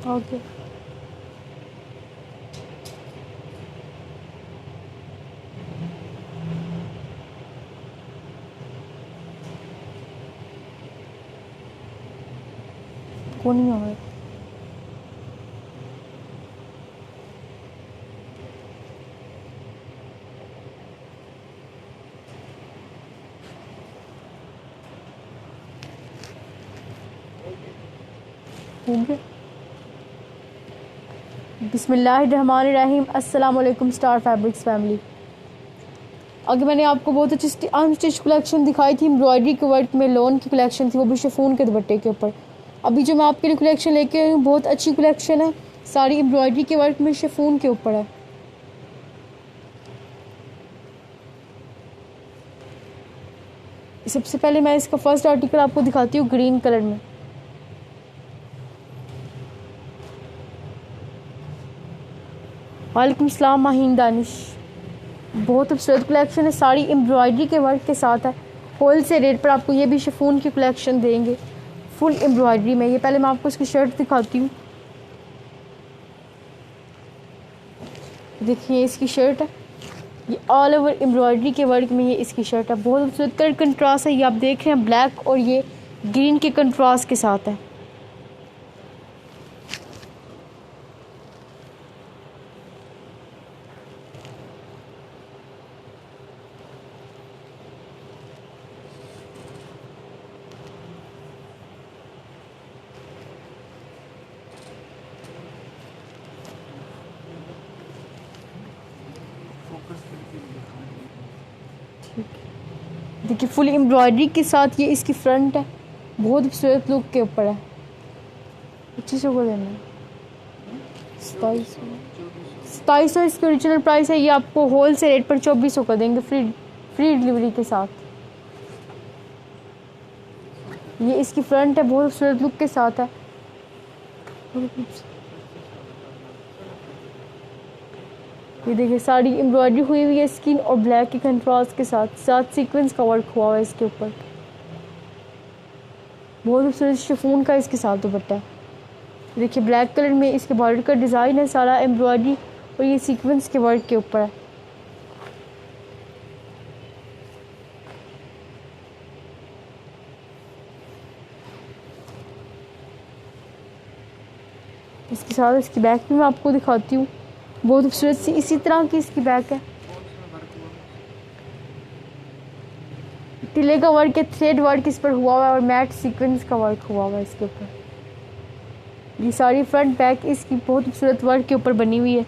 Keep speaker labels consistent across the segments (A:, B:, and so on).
A: Okay. कौन नहीं हो गया। बिस्मिल्लाहिर्रहमानिर्रहीम। अस्सलाम वालेकुम स्टार फैब्रिक्स फैमिली। अगर मैंने आपको बहुत अच्छी अनस्टिच कलेक्शन दिखाई थी, एम्ब्रॉयडरी के वर्क में लोन की कलेक्शन थी, वो भी शिफॉन के दुपट्टे के ऊपर। अभी जो मैं आपके लिए कलेक्शन लेके आई हूँ बहुत अच्छी कलेक्शन है, सारी एम्ब्रॉयडरी के वर्क में शिफॉन के ऊपर है। सबसे पहले मैं इसका फर्स्ट आर्टिकल आपको दिखाती हूँ ग्रीन कलर में। वालेकुम सलाम माहीन दानिश। बहुत खूबसूरत कलेक्शन है, साड़ी एम्ब्रॉयडरी के वर्क के साथ है। होल से रेट पर आपको ये भी शिफॉन की कलेक्शन देंगे फुल एम्ब्रॉयडरी में। ये पहले मैं आपको इसकी शर्ट दिखाती हूँ। देखिए इसकी शर्ट है, ये ऑल ओवर एम्ब्रॉयडरी के वर्क में ये इसकी शर्ट है। बहुत खूबसूरत कलर कंट्रास्ट है, ये आप देख रहे हैं ब्लैक और ये ग्रीन के कंट्रास्ट के साथ है। देखिए फुल एम्ब्रॉयडरी के साथ ये इसकी फ्रंट है, बहुत खूबसूरत लुक के ऊपर है। 2500 को देना है, 2700 इसकी ओरिजिनल प्राइस है। ये आपको होल से रेट पर 2400 का देंगे फ्री डिलीवरी के साथ। ये इसकी फ्रंट है, बहुत खूबसूरत लुक के साथ है। ये देखिए साड़ी एम्ब्रॉयडरी हुई हुई है स्किन और ब्लैक के कंट्रास्ट के साथ, सीक्वेंस का वर्क हुआ हुआ है इसके ऊपर। बहुत खूबसूरत शिफॉन का इसके साथ दुपट्टा है। देखिए ब्लैक कलर में इसके बॉर्डर का डिज़ाइन है, सारा एम्ब्रॉयडरी और ये सीक्वेंस के वर्क के ऊपर है। इसके साथ इसकी बैक भी मैं आपको दिखाती हूँ, बहुत खूबसूरत सी इसी तरह की इसकी बैक है। टिले का वर्क है, थ्रेड वर्क इस पर हुआ हुआ है और मैट सीक्वेंस का वर्क हुआ हुआ है इसके ऊपर। ये सारी फ्रंट बैक इसकी बहुत खूबसूरत वर्क के ऊपर बनी हुई है,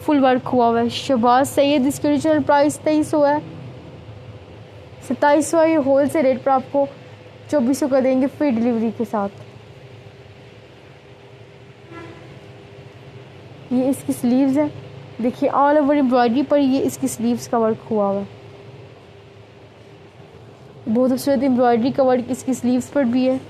A: फुल वर्क हुआ हुआ है। शहबाज सैयद इसकी ओरिजिनल प्राइस 2300 है, 2700 है। ये होल से रेट पर आपको 2400 का देंगे फ्री डिलीवरी के साथ। ये इसकी स्लीव्स है, देखिए ऑल ओवर एम्ब्रॉयडरी पर ये इसकी स्लीव्स का वर्क हुआ हुआ है। बहुत खूबसूरत एम्ब्रॉयडरी का वर्क इसकी स्लीव्स पर भी है।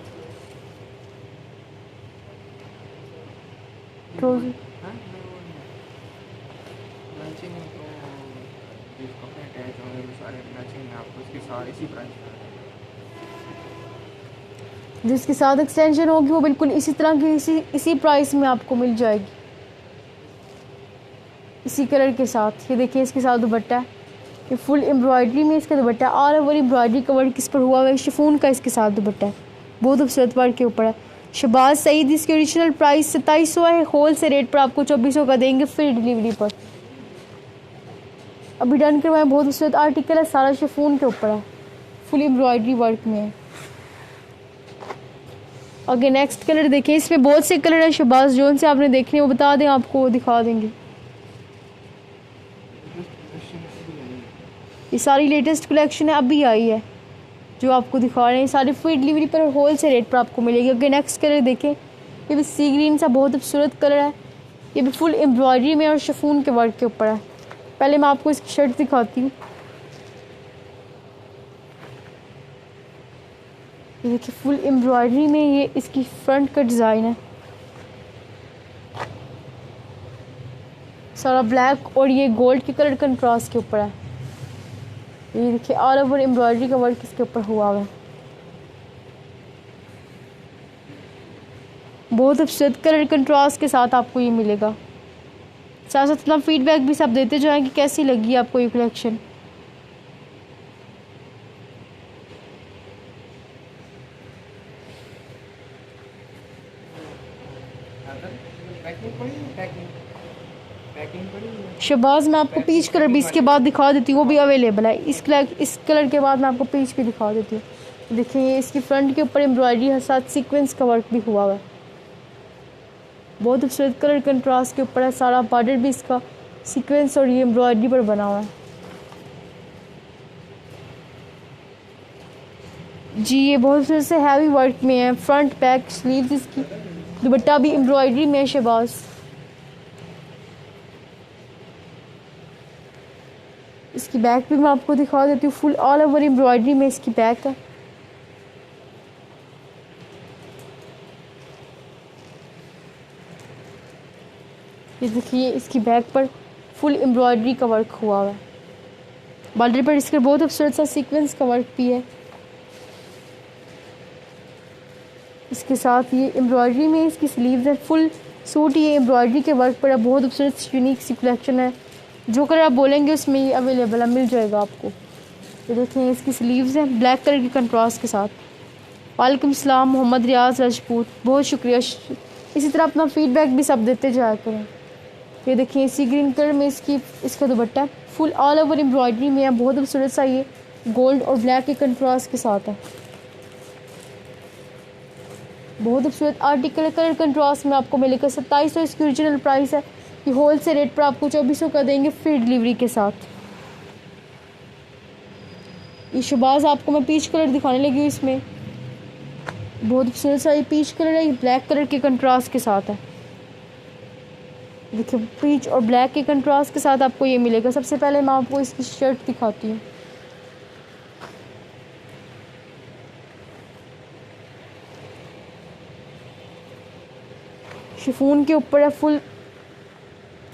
A: जिसके साथ एक्सटेंशन होगी वो बिल्कुल इसी तरह की इसी प्राइस में आपको मिल जाएगी, इसी कलर के साथ। ये देखिए इसके साथ दुपट्टा है, ये फुल एम्ब्रॉयडरी में इसका दुपट्टा, ऑल ओवर एम्ब्रॉयडरी का वर्क इस पर हुआ हुआ है। शिफॉन का इसके साथ दुपट्टा है, बहुत खूबसूरत वर्क के ऊपर है। शहबाज सईद इसकी ओरिजिनल प्राइस 2700 है, होल से रेट पर आपको 2400 का देंगे फ्री डिलीवरी पर। अभी डन करवाएं, बहुत खूबसूरत आर्टिकल है, सारा शिफॉन के ऊपर है, फुल एम्ब्रॉयडरी वर्क में है। आगे नेक्स्ट कलर देखें, इसमें बहुत से कलर है। शहबाज जोन से आपने देखने वो बता दें, आपको वो दिखा देंगे। ये सारी लेटेस्ट कलेक्शन है, अभी आई है जो आपको दिखा रहे हैं, सारी फ्री डिलीवरी पर होल से रेट पर आपको मिलेगी। अगर नेक्स्ट कलर देखें, ये भी सी ग्रीन सा बहुत खूबसूरत कलर है, ये भी फुल एम्ब्रॉयडरी में और शिफॉन के वर्क के ऊपर है। पहले मैं आपको इसकी शर्ट दिखाती हूँ। ये देखिए फुल एम्ब्रॉयडरी में ये इसकी फ्रंट का डिज़ाइन है, सारा ब्लैक और ये गोल्ड के कलर कंट्रास्ट के ऊपर है। ये देखिए ऑल ओवर एम्ब्रॉयडरी का वर्क इसके ऊपर हुआ हुआ है। बहुत खूबसूरत कलर कंट्रास्ट के साथ आपको ये मिलेगा। साथ साथ अपना फीडबैक भी सब देते जाएं कि कैसी लगी आपको ये कलेक्शन। शहबाज मैं आपको पीच कलर भी इसके बाद दिखा देती हूँ, वो भी अवेलेबल है। इस कलर के बाद मैं आपको पीच भी दिखा देती हूँ। देखिए ये इसकी फ्रंट के ऊपर एम्ब्रॉयडरी है, साथ सीक्वेंस का वर्क भी हुआ हुआ है। बहुत खूबसूरत कलर कंट्रास्ट के ऊपर है, सारा बॉर्डर भी इसका सीक्वेंस और ये एम्ब्रॉयडरी पर बना हुआ है। जी ये बहुत खूबसूरत से हैवी वर्क में है, फ्रंट बैक स्लीव्स इसकी, दुपट्टा भी एम्ब्रॉयडरी में है शहबाज। इसकी बैक भी मैं आपको दिखा देती हूँ, फुल ऑल ओवर एम्ब्रॉयडरी में इसकी बैक है। ये देखिए इसकी बैक पर फुल एम्ब्रॉयडरी का वर्क हुआ हुआ है। बॉर्डर पर इसके बहुत खूबसूरत सा सीक्वेंस का वर्क भी है। इसके साथ ये एम्ब्रॉयडरी में इसकी स्लीव्स है, फुल सूट ये एम्ब्रॉयडरी के वर्क पर है। बहुत खूबसूरत यूनिक सी कलेक्शन है, जो कलर आप बोलेंगे उसमें ये अवेलेबल है, मिल जाएगा आपको। ये देखें इसकी स्लीव्स हैं ब्लैक कलर के कंट्रास्ट के साथ। वालेकुम सलाम मोहम्मद रियाज राजपूत, बहुत शुक्रिया। इसी तरह अपना फीडबैक भी सब देते जाया करें। ये देखिए इसी ग्रीन कलर में इसका दुपट्टा फुल ऑल ओवर एम्ब्रॉयडरी में है। बहुत खूबसूरत सा ये गोल्ड और ब्लैक के कंट्रास्ट के साथ है। बहुत खूबसूरत आर्टिकल कलर कंट्रास्ट में आपको मिलेगा। 2700 इसकी ओरिजिनल प्राइस है। ये होल से रेट पर आपको 2400 का देंगे फ्री डिलीवरी के साथ। ये शहबाज आपको मैं पीच कलर दिखाने लगी हूँ, इसमें बहुत खूबसूरत सा ये पीच कलर है, ये ब्लैक कलर के कंट्रास्ट के साथ है। देखिए पीच और ब्लैक के कंट्रास्ट के साथ आपको ये मिलेगा। सबसे पहले मैं आपको इसकी शर्ट दिखाती हूँ। शिफॉन के ऊपर है, फुल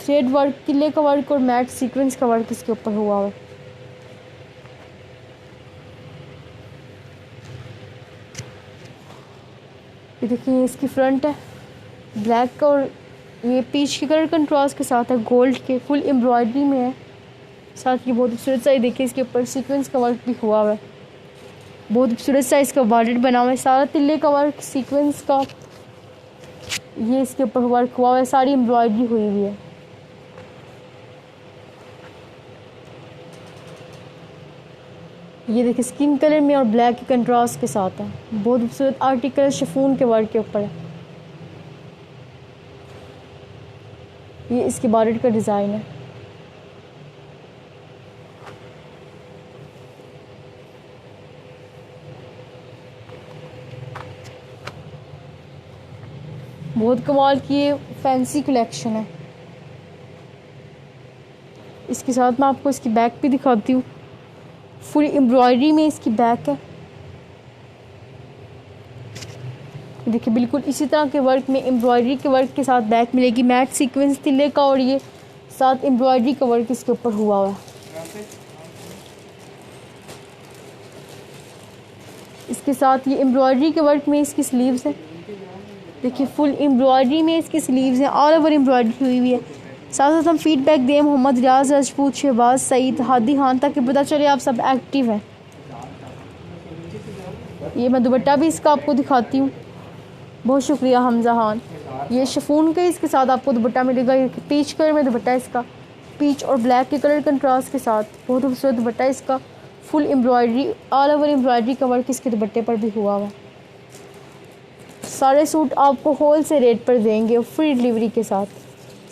A: थ्रेड वर्क, किले का वर्क और मैट सीक्वेंस का वर्क इसके ऊपर हुआ है। ये देखिए इसकी फ्रंट है ब्लैक का और ये पीच के कलर कंट्रास्ट के साथ है, गोल्ड के फुल एम्ब्रॉयडरी में है। साथ ये बहुत खूबसूरत सा, ये देखिए इसके ऊपर सीक्वेंस का वर्क भी हुआ हुआ है। बहुत खूबसूरत सा इसका बॉर्डर बना हुआ है, सारा तिल्ले का वर्क सीक्वेंस का ये इसके ऊपर वर्क हुआ हुआ है, सारी एम्ब्रॉयडरी हुई हुई है। ये देखिए स्किन कलर में और ब्लैक के कंट्रास्ट के साथ है। बहुत खूबसूरत आर्टिकल शिफॉन के वर्क के ऊपर है। ये इसके बॉर्डर का डिज़ाइन है। बहुत कमाल की ये फैंसी कलेक्शन है। इसके साथ मैं आपको इसकी बैक भी दिखाती हूँ, फुल एम्ब्रॉयडरी में इसकी बैक है। देखिए बिल्कुल इसी तरह के वर्क में एम्ब्रॉयडरी के वर्क के साथ बैक मिलेगी, मैट सीक्वेंस तिल्ले का और ये साथ एम्ब्रॉयडरी का वर्क इसके ऊपर हुआ हुआ है। इसके साथ ये एम्ब्रॉयडरी के वर्क में इसकी स्लीव्स है। देखिए फुल एम्ब्रॉयडरी में इसकी स्लीव्स हैं, ऑल ओवर एम्ब्रॉयडरी हुई हुई है। साथ साथ हम फीडबैक दें मोहम्मद रियाज राजपूत, शहबाज सईद, हादी खान, ताकि पता चले आप सब एक्टिव हैं। ये मैं दुपट्टा भी इसका आपको दिखाती हूँ। बहुत शुक्रिया हमजा खान। ये शिफॉन का इसके साथ आपको दुपट्टा मिलेगा। ये पीच कलर में दुपट्टा इसका, पीच और ब्लैक के कलर कंट्रास्ट के साथ बहुत खूबसूरत दुपट्टा इसका, full embroidery all over embroidery का वर्क इसके दुपट्टे पर भी हुआ हुआ। सारे सूट आपको होल से रेट पर देंगे फ्री डिलीवरी के साथ।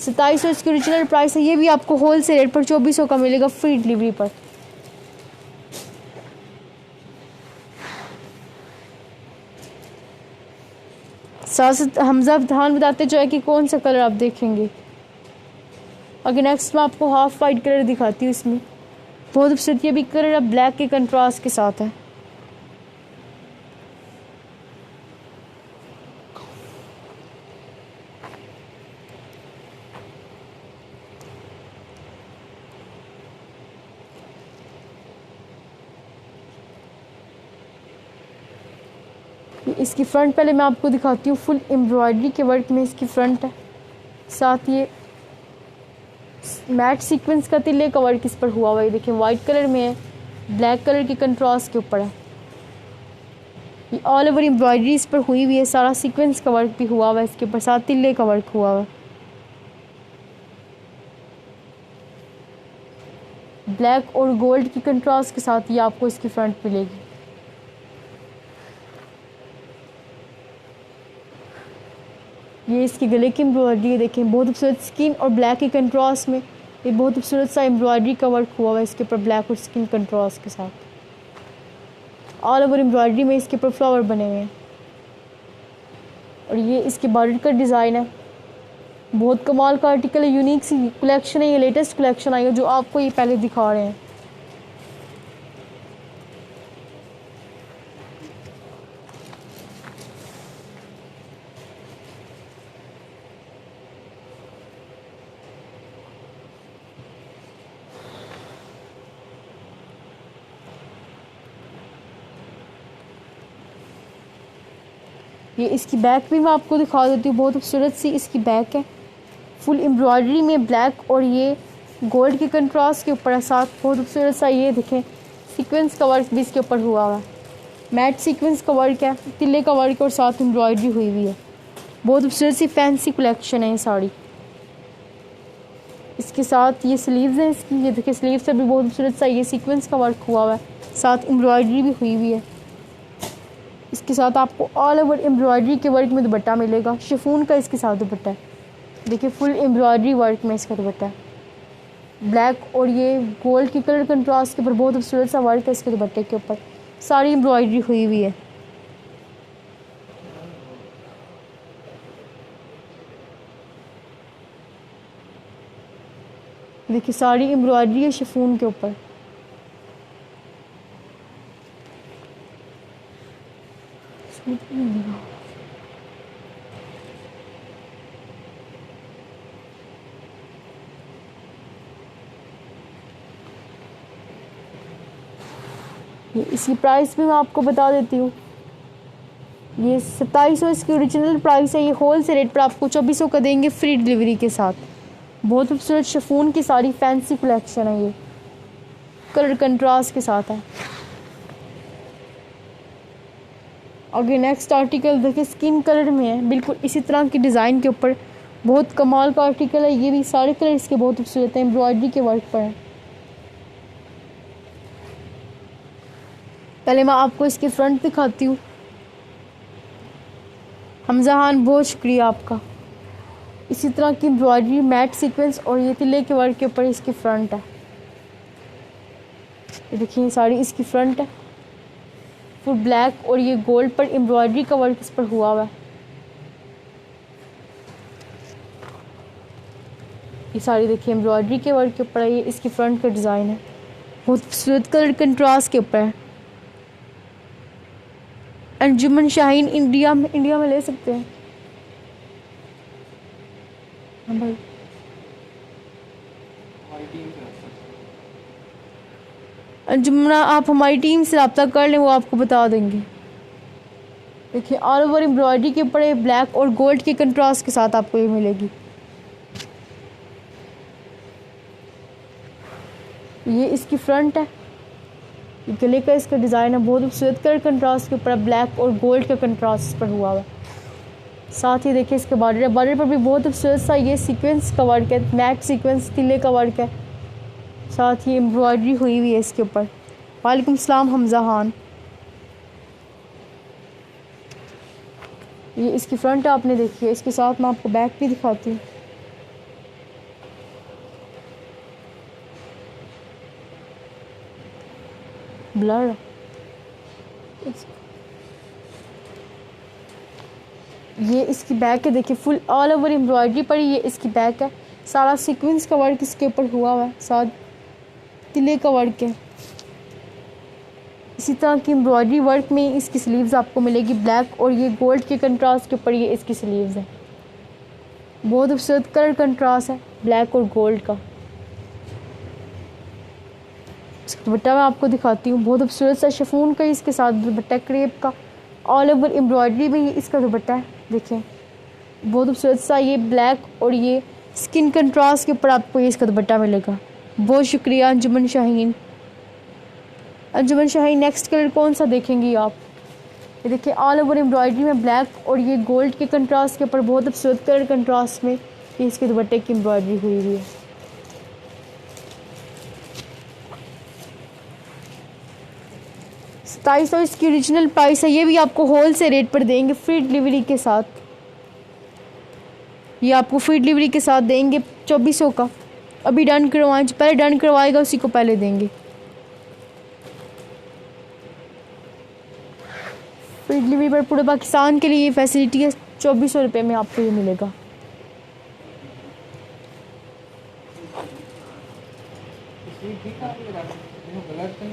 A: 2700 इसकी ओरिजिनल प्राइस है, ये भी आपको होल से रेट पर 2400 का मिलेगा फ्री डिलीवरी पर। साथ हमजा धान बताते जो है कि कौन सा कलर आप देखेंगे। अगर नेक्स्ट मैं आपको हाफ वाइट कलर दिखाती हूँ, इसमें बहुत खूबसूरत ये भी कलर अब ब्लैक के कंट्रास्ट के साथ है। इसकी फ्रंट पहले मैं आपको दिखाती हूँ। फुल एम्ब्रॉयडरी के वर्क में इसकी फ्रंट है, साथ ये मैट सीक्वेंस का तिल्ले का वर्क इस पर हुआ हुआ है। देखिए वाइट कलर में है, ब्लैक कलर के कंट्रास्ट के ऊपर है। ये ऑल ओवर एम्ब्रॉयडरी इस पर हुई हुई है, सारा सीक्वेंस का वर्क भी हुआ हुआ है इसके ऊपर, साथ तिल्ले का वर्क हुआ हुआ है। ब्लैक और गोल्ड की कंट्रास्ट के साथ ये आपको इसकी फ्रंट मिलेगी। ये इसके गले की एम्ब्रॉयडरी है, देखें बहुत खूबसूरत स्किन और ब्लैक के कंट्रास्ट में ये बहुत खूबसूरत सा एम्ब्रॉयडरी का वर्क हुआ हुआ है इसके ऊपर, ब्लैक और स्किन कंट्रास्ट के साथ। ऑल ओवर एम्ब्रॉयडरी में इसके ऊपर फ्लावर बने हुए हैं और ये इसके बॉर्डर का डिज़ाइन है। बहुत कमाल का आर्टिकल है, यूनिक सी कलेक्शन है, ये लेटेस्ट कलेक्शन आई है जो आपको ये पहले दिखा रहे हैं। ये इसकी बैक भी मैं आपको दिखा देती हूँ, बहुत खूबसूरत सी इसकी बैक है, फुल एम्ब्रॉयडरी में ब्लैक और ये गोल्ड के कंट्रास्ट के ऊपर है। साथ बहुत खूबसूरत सा ये देखें सीक्वेंस का वर्क भी इसके ऊपर हुआ हुआ है, मैट सीक्वेंस का वर्क है, तिल्ले का वर्क और साथ एम्ब्रॉयडरी हुई हुई है। बहुत खूबसूरत सी फैंसी कलेक्शन है ये साड़ी। इसके साथ ये स्लीव्स हैं इसकी, ये देखिए स्लीव्स पर भी बहुत खूबसूरत सा ये सीक्वेंस का वर्क हुआ हुआ है, साथ एम्ब्रॉयडरी भी हुई हुई है। इसके साथ आपको ऑल ओवर एम्ब्रॉयडरी के वर्क में दुपट्टा मिलेगा, शिफॉन का इसके साथ दुपट्टा है। देखिए फुल एम्ब्रॉयडरी वर्क में इसका दुपट्टा है, ब्लैक और ये गोल्ड की कलर कंट्रास्ट के ऊपर बहुत खूबसूरत सा वर्क है इसके दुपट्टे के ऊपर, सारी एम्ब्रॉयडरी हुई हुई है। देखिए सारी एम्ब्रॉयडरी है शिफॉन के ऊपर। ये इसकी प्राइस भी मैं आपको बता देती हूँ। ये 2700 इसकी ओरिजिनल प्राइस है, ये होल से रेट पर आपको 2400 का देंगे फ्री डिलीवरी के साथ। बहुत खूबसूरत शिफॉन की सारी फैंसी कलेक्शन है, ये कलर कंट्रास्ट के साथ है। आगे नेक्स्ट आर्टिकल देखिए स्किन कलर में है, बिल्कुल इसी तरह की डिज़ाइन के ऊपर, बहुत कमाल का आर्टिकल है। ये भी सारे कलर इसके बहुत खूबसूरत हैं, एम्ब्रॉयडरी के वर्क पर है। पहले मैं आपको इसकी फ्रंट दिखाती हूँ। हमजा खान बहुत शुक्रिया आपका। इसी तरह की एम्ब्रॉयडरी मैट सीक्वेंस और ये तिल्ले के वर्क के ऊपर इसकी फ्रंट है। ये देखिए साड़ी इसकी फ्रंट है, फुल ब्लैक और ये गोल्ड पर एम्ब्रॉयडरी का वर्क इस पर हुआ हुआ है। ये साड़ी देखिए एम्ब्रॉयडरी के वर्क के ऊपर है, ये इसकी फ्रंट का डिज़ाइन है, बहुत खूबसूरत कलर कंट्रास्ट के ऊपर है। अंजुमन शाहीन इंडिया में ले सकते हैं। हाँ भाई अंजुमना आप हमारी टीम से रब्ता कर लें, वो आपको बता देंगे। देखिए ऑल ओवर एम्ब्रॉयडरी के ऊपर ब्लैक और गोल्ड के कंट्रास्ट के साथ आपको ये मिलेगी। ये इसकी फ्रंट है, गले का इसका डिज़ाइन है, बहुत खूबसूरत कलर कंट्रास्ट के ऊपर ब्लैक और गोल्ड का कंट्रास्ट पर हुआ हुआ है। साथ ही देखिए इसके बॉर्डर है, बॉर्डर पर भी बहुत खूबसूरत सा ये सीक्वेंस का वर्क है, मैट सीक्वेंस तिल्ले का वर्क है, साथ ही एम्ब्रॉयडरी हुई हुई है इसके ऊपर। वालेकुम सलाम हमजा खान। ये इसकी फ्रंट आपने देखी है, इसके साथ मैं आपको बैक भी दिखाती हूँ। ब्लर ये इसकी बैक है, देखिए फुल ऑल ओवर एम्ब्रॉयडरी पर ये इसकी बैक है, सारा सीक्वेंस का वर्क इसके ऊपर हुआ हुआ है, साथ तिले का वर्क है। इसी तरह की एम्ब्रॉयडरी वर्क में इसकी स्लीव्स आपको मिलेगी, ब्लैक और ये गोल्ड के कंट्रास्ट के ऊपर ये इसकी स्लीव्स है, बहुत खूबसूरत कलर कंट्रास्ट है ब्लैक और गोल्ड का। दुपट्टा मैं आपको दिखाती हूँ, बहुत खूबसूरत सा शिफॉन का इसके साथ दुपट्टा क्रेप का, ऑल ओवर एम्ब्रॉयडरी में ये इसका दुपट्टा है। देखें बहुत खूबसूरत सा ये ब्लैक और ये स्किन कंट्रास्ट के ऊपर आपको ये इसका दुपट्टा मिलेगा। बहुत शुक्रिया अंजुमन शाहीन। अंजुमन शाहीन नेक्स्ट कलर कौन सा देखेंगी आप? ये देखिए ऑल ओवर एम्ब्रॉयडरी में ब्लैक और ये गोल्ड के कंट्रास्ट के ऊपर बहुत खूबसूरत कलर कंट्रास्ट में ये इसके दुपट्टे की एम्ब्रॉयडरी हुई हुई है। ₹2700 इसकी ओरिजिनल प्राइस है। ये भी आपको होल से रेट पर देंगे फ्री डिलीवरी के साथ। ये आपको फ्री डिलीवरी के साथ देंगे 2400 का। अभी डन करवाएं, जो पहले डन करवाएगा उसी को पहले देंगे। फ्री डिलीवरी पर पूरे पाकिस्तान के लिए ये फैसिलिटी है। 2400 रुपये में आपको ये मिलेगा।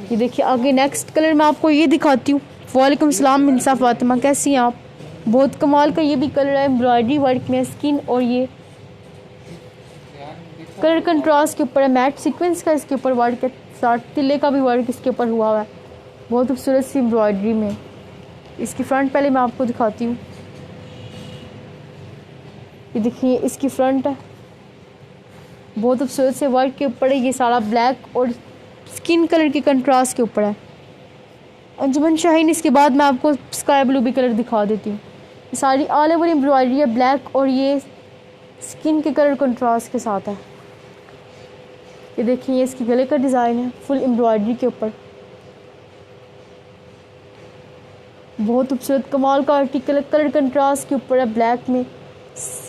A: ये देखिए आगे नेक्स्ट कलर मैं आपको ये दिखाती हूँ। वालेकुम सलाम इंसा फातिमा, कैसी हैं आप? बहुत कमाल का ये भी कलर है, एम्ब्रॉयडरी वर्क में स्किन और ये कलर कंट्रास्ट के ऊपर है, मैट सीक्वेंस का इसके ऊपर वर्क है, साथ तिल्ले का भी वर्क इसके ऊपर हुआ हुआ है बहुत खूबसूरत सी एम्ब्रॉयडरी में। इसकी फ्रंट पहले मैं आपको दिखाती हूँ। ये देखिए इसकी फ्रंट है, बहुत खूबसूरत से वर्क के ऊपर है। ये सारा ब्लैक और स्किन कलर के कंट्रास्ट के ऊपर है। अंजुमन शाहीन इसके बाद मैं आपको स्काई ब्लू भी कलर दिखा देती हूँ। ये सारी ऑल ओवर एम्ब्रॉयडरी है ब्लैक और ये स्किन के कलर कंट्रास्ट के साथ है। ये देखिए ये इसकी गले का डिज़ाइन है फुल एम्ब्रॉयडरी के ऊपर। बहुत खूबसूरत कमाल का आर्टिकल कलर कंट्रास्ट के ऊपर है, ब्लैक में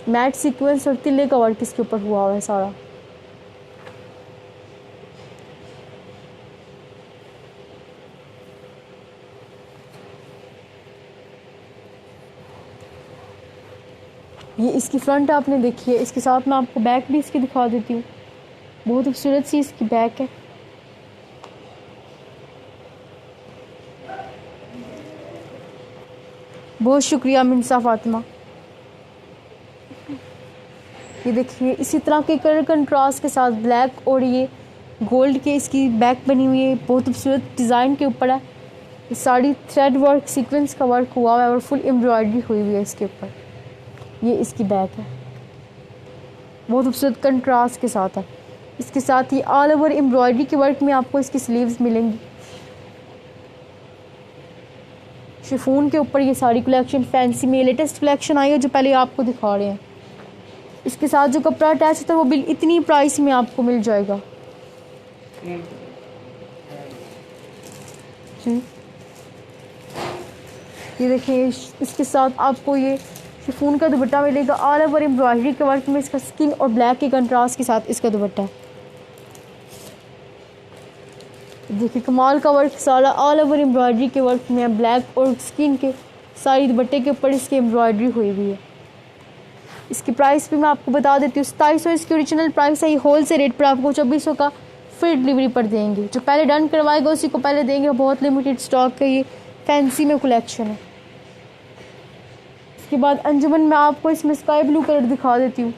A: मैट सीक्वेंस और तिल्ले का वर्क इसके ऊपर हुआ है सारा। ये इसकी फ्रंट आपने देखी है। इसके साथ मैं आपको बैक भी इसकी दिखा देती हूँ। बहुत खूबसूरत सी इसकी बैक है। बहुत शुक्रिया मिनसा फातिमा। ये देखिए इसी तरह के कलर कंट्रास्ट के साथ ब्लैक और ये गोल्ड के इसकी बैक बनी हुई है, बहुत खूबसूरत डिज़ाइन के ऊपर है। ये साड़ी थ्रेड वर्क सीक्वेंस का वर्क हुआ है और फुल एम्ब्रॉयडरी हुई हुई है इसके ऊपर। ये इसकी बैक है, बहुत खूबसूरत कंट्रास्ट के साथ है। इसके साथ ही ऑल ओवर एम्ब्रॉयडरी के वर्क में आपको इसकी स्लीव्स मिलेंगी। शिफॉन के ऊपर ये सारी कलेक्शन फैंसी में लेटेस्ट कलेक्शन आई है जो पहले आपको दिखा रहे हैं। इसके साथ जो कपड़ा अटैच होता है वो बिल इतनी प्राइस में आपको मिल जाएगा। ये देखिए इसके साथ आपको ये शिफॉन का दुपट्टा मिलेगा ऑल ओवर एम्ब्रॉयडरी के वर्क में। इसका स्किन और ब्लैक के कंट्रास्ट के साथ इसका दुपट्टा है। देखिए कमाल का वर्क सारा ऑल ओवर एम्ब्रॉयडरी के वर्क में ब्लैक और स्किन के सारी दुपट्टे के ऊपर इसकी एम्ब्रॉयडरी हुई हुई है। इसकी प्राइस भी मैं आपको बता देती हूँ। 2700 इसकी ओरिजिनल प्राइस है। ये होल से रेट पर आपको 2400 का फ्री डिलीवरी पर देंगे। जो पहले डन करवाएगा उसी को पहले देंगे। बहुत लिमिटेड स्टॉक का ये फैंसी में कलेक्शन है। इसके बाद अंजुमन मैं आपको इसमें स्काई ब्लू कलर दिखा देती हूँ।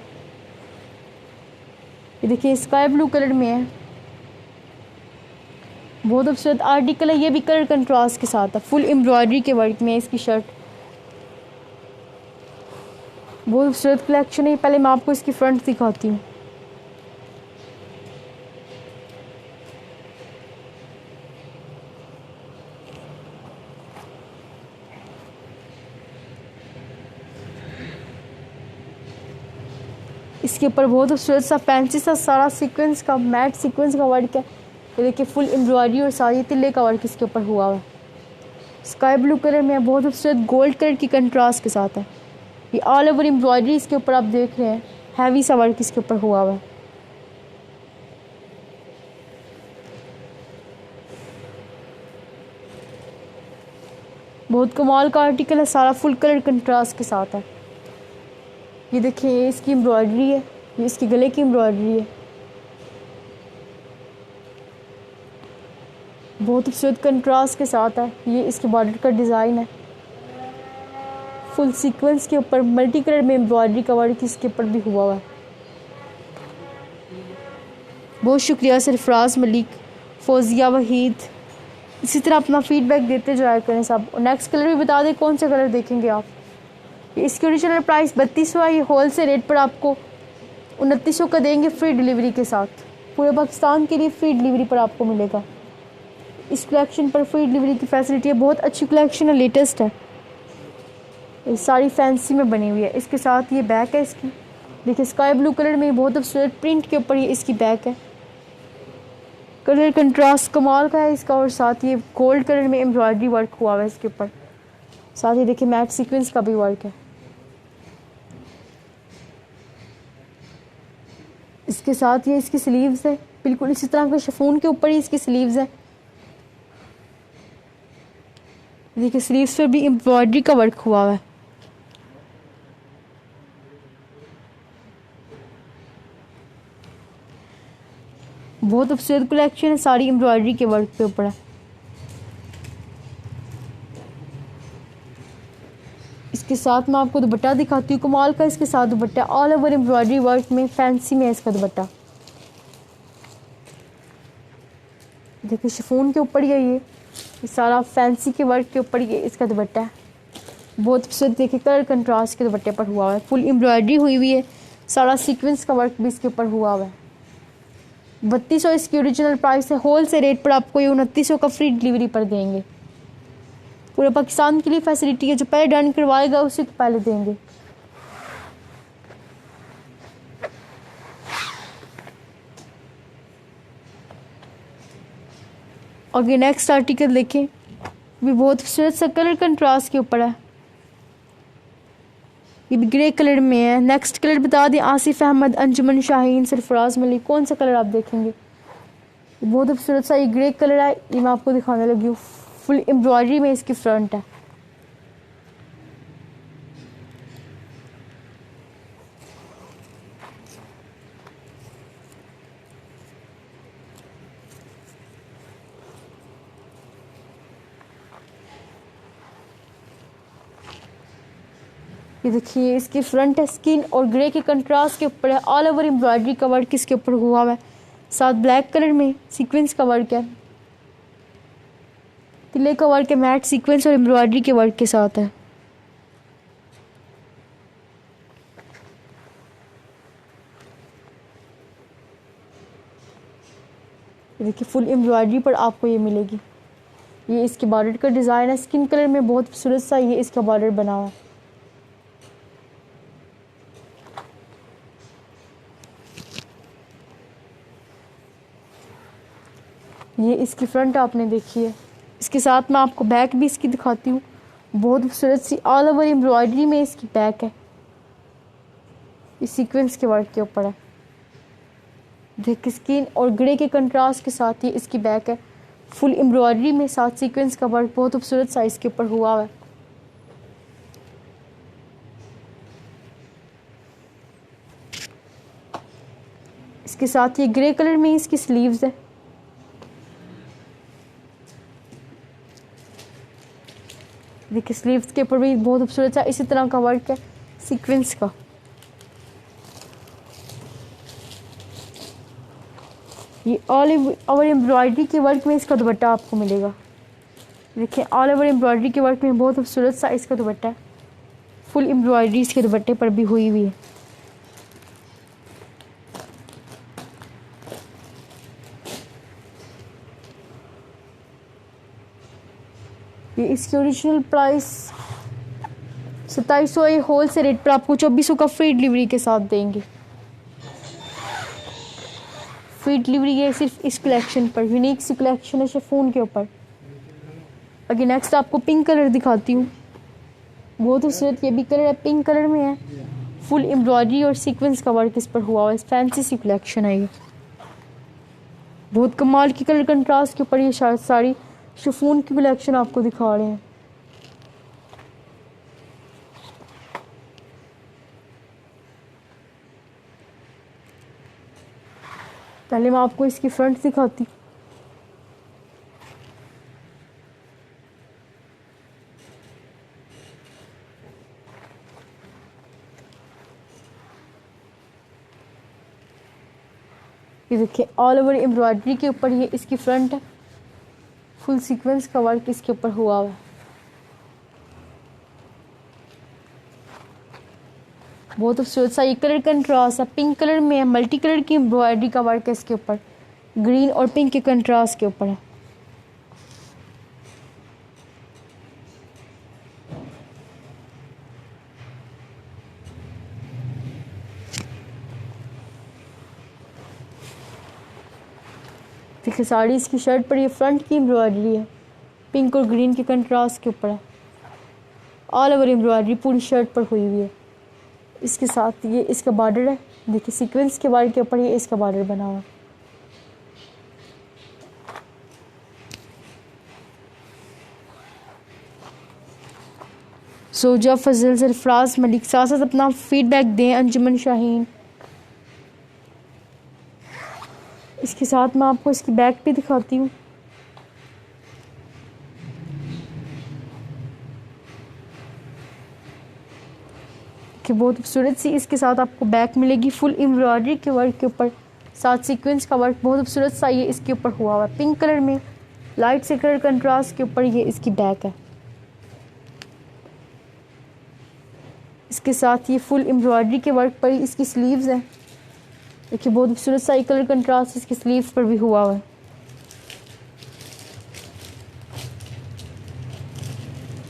A: ये देखिए स्काई ब्लू कलर में है, बहुत खूबसूरत आर्टिकल है। ये भी कलर कंट्रास्ट के साथ है, फुल एम्ब्रॉयडरी के वर्क में है इसकी शर्ट। बहुत खूबसूरत कलेक्शन है। पहले मैं आपको इसकी फ्रंट दिखाती हूँ। इसके ऊपर बहुत खूबसूरत सा फैंसी सा सारा सीक्वेंस का मैट सीक्वेंस का वर्क है। ये देखिए फुल एम्ब्रॉयडरी और सारी तिल्ले का वर्क इसके ऊपर हुआ है। स्काई ब्लू कलर में बहुत खूबसूरत गोल्ड कलर की कंट्रास्ट के साथ है। ये ऑल ओवर एम्ब्रॉयडरी इसके ऊपर आप देख रहे हैं, हैवी सा वर्क इसके ऊपर हुआ है। बहुत कमाल का आर्टिकल है, सारा फुल कलर कंट्रास्ट के साथ है। ये देखिए ये इसकी एम्ब्रॉयडरी है, ये इसके गले की एम्ब्रॉयडरी है। बहुत खूबसूरत कंट्रास्ट के साथ है। ये इसके बॉर्डर का डिज़ाइन है, फुल सीक्वेंस के ऊपर मल्टी कलर में एम्ब्रॉयडरी का वर्क इसके ऊपर भी हुआ है। बहुत शुक्रिया सरफराज मलिक, फौजिया वहीद, इसी तरह अपना फीडबैक देते जाया करें सब। नेक्स्ट कलर भी बता दें कौन सा कलर देखेंगे आप। इसकी ओरिजिनल प्राइस 3200 है, ये होल सेल रेट पर आपको 2900 का देंगे फ्री डिलीवरी के साथ। पूरे पाकिस्तान के लिए फ्री डिलीवरी पर आपको मिलेगा। इस कलेक्शन पर फ्री डिलीवरी की फैसिलिटी है। बहुत अच्छी कलेक्शन है, लेटेस्ट है, ये सारी फैंसी में बनी हुई है। इसके साथ ये बैक है इसकी, देखिए स्काई ब्लू कलर में बहुत खूबसूरत प्रिंट के ऊपर ये इसकी बैक है। कलर कंट्रास्ट कमाल का है इसका, और साथ ये गोल्ड कलर में एम्ब्रॉयडरी वर्क हुआ हुआ है इसके ऊपर। साथ ही देखिए मैट सीक्वेंस का भी वर्क है। इसके साथ ये इसकी स्लीव्स है, बिल्कुल इसी तरह के शिफॉन के ऊपर ही इसकी स्लीव्स है। देखिए स्लीव्स पर भी एम्ब्रॉयडरी का वर्क हुआ हुआ है। बहुत खूबसूरत कलेक्शन है, सारी एम्ब्रॉयडरी के वर्क के ऊपर है। इसके साथ मैं आपको दुपट्टा दिखाती हूँ, कमाल का इसके साथ दुपट्टा, ऑल ओवर एम्ब्रॉयडरी वर्क में फैंसी में है इसका दुपट्टा। देखिए शिफॉन के ऊपर ही है ये सारा फैंसी के वर्क के ऊपर ये इसका दुपट्टा है। बहुत खूबसूरत देखिए कलर कंट्रास्ट के दुपट्टे पर हुआ हुआ है, फुल एम्ब्रॉयडरी हुई हुई है, सारा सीक्वेंस का वर्क भी इसके ऊपर हुआ हुआ है। 3200 इसकी ओरिजिनल प्राइस है, होल से रेट पर आपको ये 2900 का फ्री डिलीवरी पर देंगे। पूरे पाकिस्तान के लिए फैसिलिटी है, जो पहले डन करवाएगा उसी को पहले देंगे। और ये नेक्स्ट आर्टिकल देखें, भी बहुत खूबसूरत सा कलर कंट्रास्ट के ऊपर है, ये भी ग्रे कलर में है। नेक्स्ट कलर बता दें, आसिफ अहमद, अंजुमन शाहीन, सरफराज मलिक, कौन सा कलर आप देखेंगे। बहुत खूबसूरत सा ये ग्रे कलर है, ये मैं आपको दिखाने लगी हूँ। फुल एम्ब्रॉयडरी में इसकी फ्रंट है। ये देखिए इसकी फ्रंट है, स्किन और ग्रे के कंट्रास्ट के ऊपर है, ऑल ओवर एम्ब्रॉयडरी का वर्क इसके ऊपर हुआ हुआ है। साथ ब्लैक कलर में सीक्वेंस का वर्क है, तिले का वर्क है, मैट सीक्वेंस और एम्ब्रॉयडरी के वर्क के साथ है। देखिए फुल एम्ब्रॉयडरी पर आपको ये मिलेगी। ये इसके बॉर्डर का डिज़ाइन है, स्किन कलर में बहुत खूबसूरत सा ये इसका बॉर्डर बना हुआ है। ये इसकी फ्रंट आपने देखी है। इसके साथ मैं आपको बैक भी इसकी दिखाती हूँ, बहुत खूबसूरत सी ऑल ओवर एम्ब्रॉयडरी में इसकी बैक है, इस सीक्वेंस के वर्क के ऊपर है। देखिए स्किन और ग्रे के कंट्रास्ट के साथ ही इसकी बैक है, फुल एम्ब्रॉयडरी में, साथ सीक्वेंस का वर्क बहुत खूबसूरत साइज के ऊपर हुआ हुआ है। इसके साथ ये ग्रे कलर में इसकी स्लीव्स है। देखिए स्लीव्स के ऊपर भी बहुत खूबसूरत सा इसी तरह का वर्क है सीक्वेंस का। ये ऑल ओवर एम्ब्रॉयडरी के वर्क में इसका दुपट्टा आपको मिलेगा। देखिए ऑल ओवर एम्ब्रॉयडरी के वर्क में बहुत खूबसूरत सा इसका दुपट्टा है, फुल एम्ब्रॉयडरी इसके दुपट्टे पर भी हुई हुई है। ये इसकी ओरिजिनल प्राइस 2700 है, होल से रेट पर आपको 2400 का फ्री डिलीवरी के साथ देंगे। फ्री डिलीवरी है सिर्फ इस कलेक्शन पर, यूनिक सी कलेक्शन है शिफॉन के ऊपर। अगे नेक्स्ट आपको पिंक कलर दिखाती हूँ, बहुत खूबसूरत ये भी कलर है, पिंक कलर में है, फुल एम्ब्रॉयडरी और सीक्वेंस का वर्क इस पर हुआ है। फैंसी सी कलेक्शन है ये, बहुत कमाल की कलर कंट्रास्ट के ऊपर ये सारी शिफॉन की कलेक्शन आपको दिखा रहे हैं। पहले मैं आपको इसकी फ्रंट दिखाती हूँ। ये देखिए ऑल ओवर एम्ब्रॉयडरी के ऊपर ये इसकी फ्रंट है, फुल सीक्वेंस का वर्क इसके ऊपर हुआ हुआ है। बहुत खूबसूरत सा ये कलर कंट्रास्ट है, पिंक कलर में है, मल्टी कलर की एम्ब्रॉयडरी का वर्क है इसके ऊपर, ग्रीन और पिंक के कंट्रास्ट के ऊपर है। देखिए साड़ी इसकी शर्ट पर ये फ्रंट की एम्ब्रॉयडरी है, पिंक और ग्रीन के कंट्रास्ट के ऊपर है। ऑल ओवर एम्ब्रॉयडरी पूरी शर्ट पर हुई हुई है। इसके साथ ये इसका बॉर्डर है, देखिए सीक्वेंस के वर्क के ऊपर ये इसका बॉर्डर बना हुआ है। सोजा फजल सरफराज मलिक, साथ साथ अपना फीडबैक दें अंजुमन शाहीन। इसके साथ मैं आपको इसकी बैक भी दिखाती हूँ। कि बहुत खूबसूरत सी इसके साथ आपको बैक मिलेगी, फुल एम्ब्रॉयडरी के वर्क के ऊपर, साथ सीक्वेंस का वर्क बहुत खूबसूरत सा ये इसके ऊपर हुआ हुआ है। पिंक कलर में लाइट से कलर कंट्रास्ट के ऊपर ये इसकी बैक है। इसके साथ ये फुल एम्ब्रॉयडरी के वर्क पर इसकी स्लीव्स हैं। देखिए बहुत खूबसूरत सा कलर कंट्रास्ट इसकी स्लीव्स पर भी हुआ हुआ है।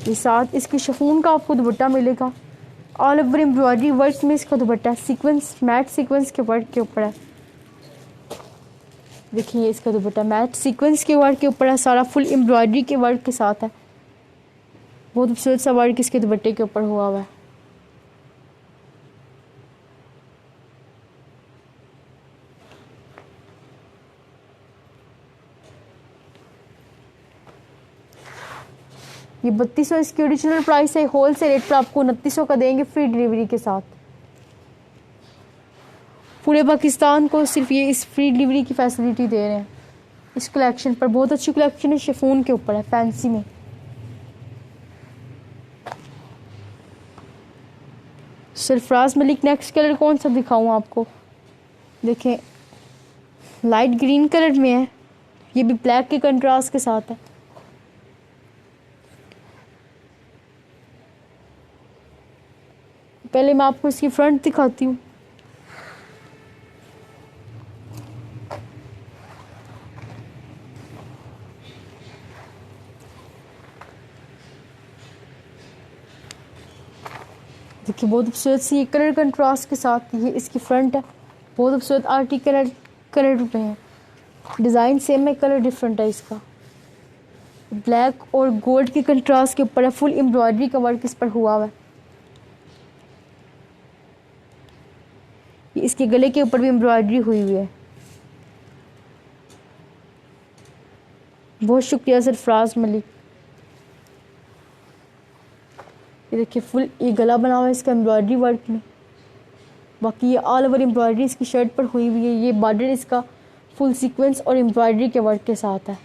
A: ये साथ इसकी शिफॉन का आपको दुपट्टा मिलेगा, ऑल ओवर एम्ब्रॉयडरी वर्क में इसका दुपट्टा सीक्वेंस मैट सीक्वेंस के वर्क के ऊपर है। देखिए इसका दुपट्टा मैट सीक्वेंस के वर्क के ऊपर है, सारा फुल एम्ब्रॉयडरी के वर्क के साथ है। बहुत खूबसूरत सा वर्क इसके दुपट्टे के ऊपर हुआ हुआ है। ये 3200 इसकी ओरिजिनल प्राइस है, होल सेल रेट पर आपको 2900 का देंगे फ्री डिलीवरी के साथ। पूरे पाकिस्तान को सिर्फ ये इस फ्री डिलीवरी की फैसिलिटी दे रहे हैं इस कलेक्शन पर। बहुत अच्छी कलेक्शन है, शिफॉन के ऊपर है, फैंसी में। सरफराज मलिक, नेक्स्ट कलर कौन सा दिखाऊं आपको? देखें लाइट ग्रीन कलर में है, ये भी ब्लैक के कंट्रास्ट के साथ है। पहले मैं आपको इसकी फ्रंट दिखाती हूँ। देखिए बहुत खूबसूरत सी कलर कंट्रास्ट के साथ ये इसकी फ्रंट है। बहुत खूबसूरत आर्टी कलर में है, डिज़ाइन सेम है, कलर डिफरेंट है इसका। ब्लैक और गोल्ड के कंट्रास्ट के ऊपर है, फुल एम्ब्रॉयडरी का वर्क इस पर हुआ हुआ है। इसके गले के ऊपर भी एम्ब्रॉयडरी हुई हुई है। बहुत शुक्रिया सरफराज मलिक। ये देखिए फुल ये गला बना हुआ है इसका एम्ब्रॉयडरी वर्क में। बाकी ये ऑल ओवर एम्ब्रॉयडरी इसकी शर्ट पर हुई हुई है। ये बॉर्डर इसका फुल सीक्वेंस और एम्ब्रॉयडरी के वर्क के साथ है।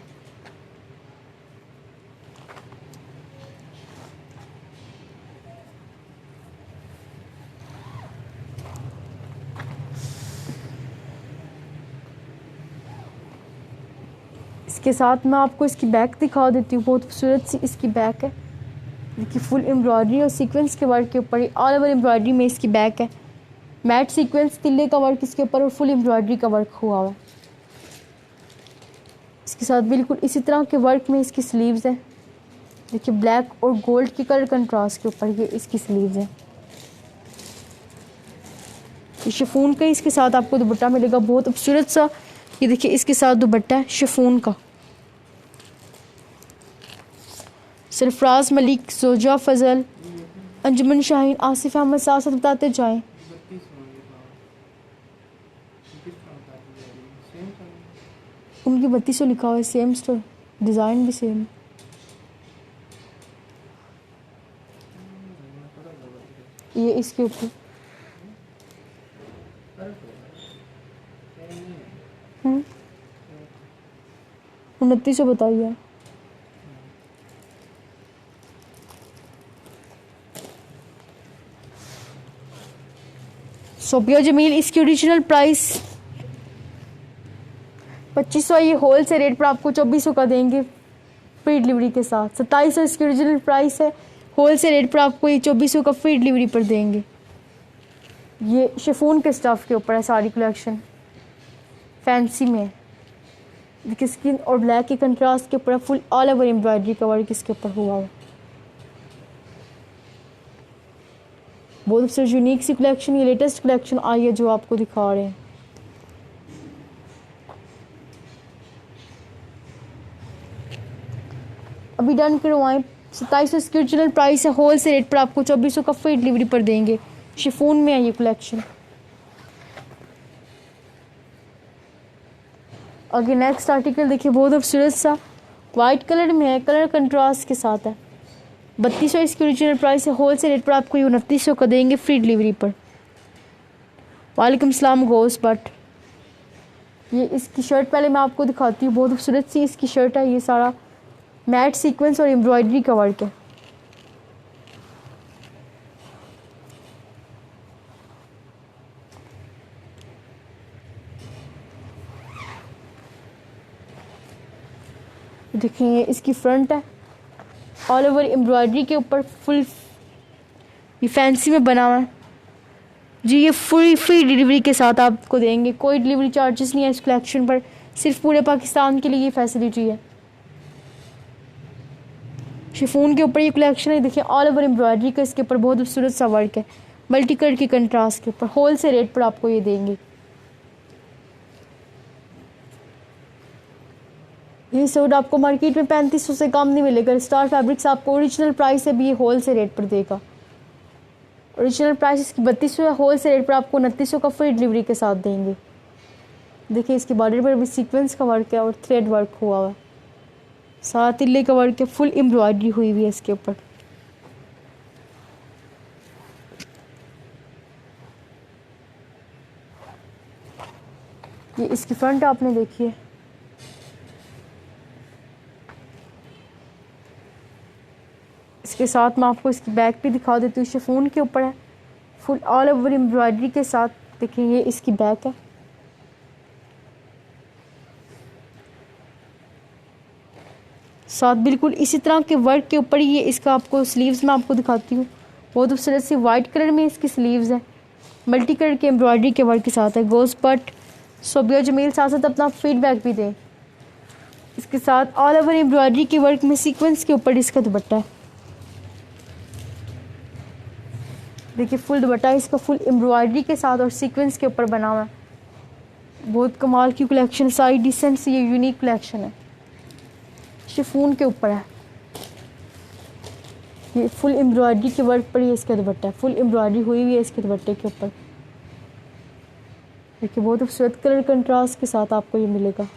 A: इसके साथ मैं आपको इसकी बैक दिखा देती हूँ। बहुत खूबसूरत सी इसकी बैक है, देखिए फुल एम्ब्रॉयडरी और सीक्वेंस के वर्क के ऊपर ऑल ओवर एम्ब्रॉयडरी में इसकी बैक है। मैट सीक्वेंस तिल्ले का वर्क इसके ऊपर और फुल एम्ब्रॉयडरी का वर्क हुआ हुआ है। इसके साथ बिल्कुल इसी तरह के वर्क में इसकी स्लीव्स है। देखिए ब्लैक और गोल्ड की कलर कंट्रास्ट के ऊपर ये इसकी स्लीव्स है। ये शिफॉन का इसके साथ आपको दुपट्टा मिलेगा, बहुत खूबसूरत सा। ये देखिए इसके साथ दुपट्टा है शिफॉन का। सरफराज मलिक, जोजा फजल, अंजुमन शाहीन, आसिफ अहमद, साथ साथ बताते जाएं। उनकी 3200 लिखा हुआ है, सेम स्टोर, डिज़ाइन भी सेम। ये इसके ऊपर 2900 बताइए। सोफिया जमील, इसकी ओरिजिनल प्राइस 2500, ये होल से रेट पर आपको 2400 का देंगे फ्री डिलीवरी के साथ। 2700 इसकी ओरिजिनल प्राइस है, होल सेल रेट पर आपको ये 2400 का फ्री डिलीवरी पर देंगे। ये शिफॉन के स्टफ़ के ऊपर है सारी कलेक्शन, फैंसी में देखिए स्किन और ब्लैक के कंट्रास्ट के ऊपर फुल ऑल ओवर एम्ब्रॉयडरी का वर्क इसके ऊपर हुआ है। बहुत से यूनिक सी कलेक्शन, ये लेटेस्ट कलेक्शन आई है जो आपको दिखा रहे हैं। अभी डन करवाएं। 2700 इसकी ओरिजिनल प्राइस है, होल सेल रेट पर आपको 2400 का फ्री डिलीवरी पर देंगे। शिफॉन में है ये कलेक्शन। आगे नेक्स्ट आर्टिकल देखिए, बहुत खूबसूरत सा वाइट कलर में है, कलर कंट्रास्ट के साथ है। 3200 इसकी ओरिजिनल प्राइस है, होल सेल रेट पर आपको ये 2900 का देंगे फ्री डिलीवरी पर। वालेकुम सलाम गोस बट ये इसकी शर्ट पहले मैं आपको दिखाती हूँ। बहुत खूबसूरत सी इसकी शर्ट है, ये सारा मैट सीक्वेंस और एम्ब्रॉयडरी का वर्क है। देखिए इसकी फ्रंट है, ऑल ओवर एम्ब्रॉयडरी के ऊपर फुल ये फैंसी में बना हुआ है जी। ये फुल फ्री डिलीवरी के साथ आपको देंगे, कोई डिलीवरी चार्जेस नहीं है इस कलेक्शन पर, सिर्फ पूरे पाकिस्तान के लिए ये फैसिलिटी है। शिफॉन के ऊपर ये कलेक्शन है, देखिए ऑल ओवर एम्ब्रॉयडरी का इसके ऊपर बहुत खूबसूरत सा वर्क है, मल्टी कलर की कंट्रास्ट के ऊपर। होल सेल रेट पर आपको ये देंगे। ये सूट आपको मार्केट में 3500 से कम नहीं मिलेगा। स्टार फैब्रिक्स आपको ओरिजिनल प्राइस है भी ये होल सेल रेट पर देगा। ओरिजिनल प्राइस इसकी 3200 है, होल सेल रेट पर आपको 2900 का फ्री डिलीवरी के साथ देंगे। देखिए इसके बॉर्डर पर भी सीक्वेंस का वर्क है और थ्रेड वर्क हुआ हुआ है, सारा तिल्ले का वर्क है, फुल एम्ब्रॉयडरी हुई हुई है इसके ऊपर। ये इसकी फ्रंट आपने देखी है, इसके साथ मैं आपको इसकी बैक भी दिखा देती हूँ। शिफॉन के ऊपर है, फुल ऑल ओवर एम्ब्रॉयडरी के साथ। देखिए ये इसकी बैक है, साथ बिल्कुल इसी तरह के वर्क के ऊपर ही ये इसका आपको स्लीव्स में आपको दिखाती हूँ। बहुत खूबसूरत सी वाइट कलर में इसकी स्लीव्स है, मल्टी कलर के एम्ब्रॉयडरी के वर्क के साथ है। गोस बट सोबिया जमील साथ साथ अपना फीडबैक भी दें। इसके साथ ऑल ओवर एम्ब्रॉयडरी के वर्क में सीक्वेंस के ऊपर इसका दुपट्टा है। देखिए फुल दुपट्टा इसका फुल एम्ब्रॉयडरी के साथ और सीक्वेंस के ऊपर बना हुआ है। बहुत कमाल की कलेक्शन, सारी डिसेंट सी ये यूनिक कलेक्शन है। शिफॉन के ऊपर है, ये फुल एम्ब्रॉयडरी के वर्क पर ये इसका दुपट्टा है, फुल एम्ब्रॉयडरी हुई हुई है इसके दुपट्टे के ऊपर। देखिए बहुत खूबसूरत कलर कंट्रास्ट के साथ आपको ये मिलेगा।